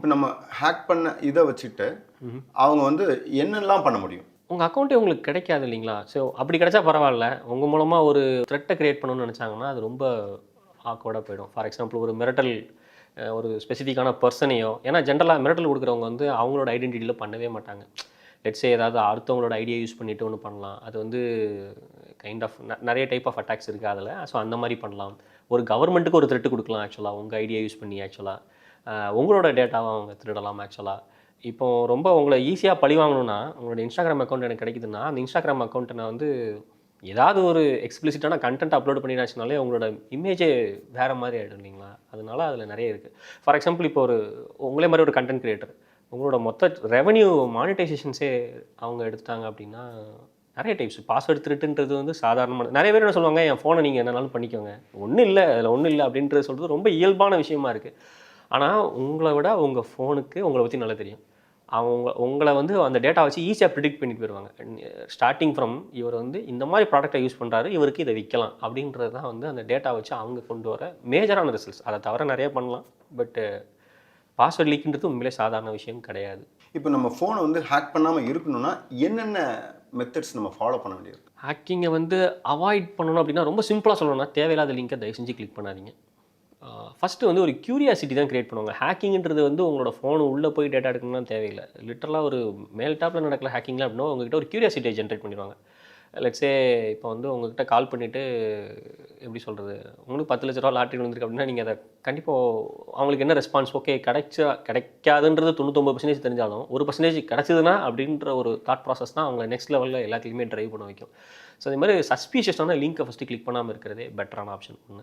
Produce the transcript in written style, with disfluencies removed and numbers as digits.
இப்போ நம்ம ஹேக் பண்ண இதை வச்சுட்டு அவங்க வந்து என்னெல்லாம் பண்ண முடியும்? உங்கள் அக்கௌண்ட்டே உங்களுக்கு கிடைக்காது இல்லைங்களா? ஸோ அப்படி கிடைச்சா பரவாயில்ல. உங்கள் மூலமாக ஒரு த்ரெட்டை கிரியேட் பண்ணணும்னு நினச்சாங்கன்னா அது ரொம்ப ஆக்வர்டாக போயிடும். ஃபார் எக்ஸாம்பிள் ஒரு மிரட்டல் ஒரு ஸ்பெசிஃபிக்கான பர்சனையோ, ஏன்னா ஜென்ரலாக மிரட்டல் கொடுக்குறவங்க வந்து அவங்களோட ஐடென்டிட்டியில் பண்ணவே மாட்டாங்க. லெட்ஸே ஏதாவது அடுத்தவங்களோட ஐடியா யூஸ் பண்ணிவிட்டு ஒன்று பண்ணலாம். அது வந்து கைண்ட் ஆஃப் நிறைய டைப் ஆஃப் அட்டாக்ஸ் இருக்குது அதில். ஸோ அந்த மாதிரி பண்ணலாம். ஒரு கவர்மெண்ட்டுக்கு ஒரு த்ரெட்டு கொடுக்கலாம் ஆக்சுவலாக, உங்கள் ஐடியா யூஸ் பண்ணி ஆக்சுவலாக உங்களோட டேட்டாவை அவங்க திருடலாம் ஆக்சுவலாக. இப்போ ரொம்ப உங்களை ஈஸியாக பழி வாங்கணும்னா, உங்களோட இன்ஸ்டாகிராம் அக்கௌண்ட் எனக்கு கிடைக்குதுன்னா, அந்த இன்ஸ்டாகிராம் அக்கௌண்ட்டை நான் வந்து ஏதாவது ஒரு எக்ஸ்பிளிசிட்டான கண்டென்ட் அப்லோட் பண்ணினாச்சுனாலே உங்களோட இமேஜே வேறு மாதிரி ஆகிடும் இல்லைங்களா? அதனால அதில் நிறைய இருக்குது. ஃபார் எக்ஸாம்பிள் இப்போ உங்களே மாதிரி ஒரு கண்டென்ட் கிரியேட்டர், உங்களோட மொத்த ரெவன்யூ மானிட்டைசேஷன்ஸே அவங்க எடுத்துட்டாங்க அப்படின்னா நிறைய டைப்ஸ். பாஸ்வேர்டு திருட்டுன்றது வந்து சாதாரணமான, நிறைய பேர் என்ன சொல்லுவாங்க, என் ஃபோனை நீங்கள் என்னன்னாலும் பண்ணிக்கோங்க, ஒன்றும் இல்லை அதில் ஒன்றும் இல்லை அப்படின்றது சொல்கிறது ரொம்ப இயல்பான விஷயமா இருக்குது. ஆனால் உங்களை விட உங்கள் ஃபோனுக்கு உங்களை பற்றி நல்லா தெரியும். உங்களை வந்து அந்த டேட்டா வச்சு ஈஸியாக ப்ரிடிக்ட் பண்ணிட்டு போயிடுவாங்க. ஸ்டார்டிங் ஃப்ரம் இவர் வந்து இந்த மாதிரி ப்ராடக்ட்டை யூஸ் பண்ணுறாரு, இவருக்கு இதை விற்கலாம் அப்படின்றது தான் வந்து அந்த டேட்டா வச்சு அவங்க கொண்டு வர மேஜரான ரிசல்ட்ஸ். அதை தவிர நிறைய பண்ணலாம், பட்டு பாஸ்வேர்ட் லீக்ன்றது உண்மையிலே சாதாரண விஷயம் கிடையாது. இப்போ நம்ம ஃபோனை வந்து ஹேக் பண்ணாமல் இருக்கணும்னா என்னென்ன மெத்தட்ஸ் நம்ம ஃபாலோ பண்ண வேண்டியது? ஹேக்கிங்கை வந்து அவாய்ட் பண்ணணும் அப்படின்னா ரொம்ப சிம்பிளாக சொல்லணும்னா, தேவையில்லாத லிங்கை தயவு செஞ்சு கிளிக் பண்ணாதீங்க. ஃபஸ்ட்டு வந்து ஒரு க்யூரியாசிட்டி தான் க்ரியேட் பண்ணுவாங்க. ஹேக்கிங்கிறது வந்து உங்களோட ஃபோனு உள்ளே போய் டேட்டா எடுக்கணும்னு தேவையில்லை. லிட்டரலாக ஒரு மேல் டாப்பில் நடக்கிற ஹேக்கிங்லாம் அப்படின்னா உங்ககிட்ட ஒரு க்யூரியாசிட்டியை ஜென்ரேட் பண்ணிடுவாங்க. லெட்ஸே இப்போ வந்து உங்ககிட்ட கால் பண்ணிவிட்டு எப்படி சொல்கிறது, உங்களுக்கு 10 லட்ச ரூபா லாட்ரி விழுந்திருக்கு அப்படின்னா நீங்கள் அதை கண்டிப்பாக அவங்களுக்கு என்ன ரெஸ்பான்ஸ், ஓகே கிடைக்காதுன்றது 99% தெரிஞ்சாலும் 1% கிடச்சிதுன்னா அப்படின்ற ஒரு தாட் ப்ராசஸ் தான் அவங்களை நெக்ஸ்ட் லெவலில் எல்லாத்துலேயுமே ட்ரைவ் பண்ண வைக்கும். ஸோ அதே மாதிரி சஸ்பீஷியஸான லிங்க்கை ஃபஸ்ட்டு கிளிக் பண்ணாமல் இருக்கிறதே பெட்டரான ஆப்ஷன் ஒன்று.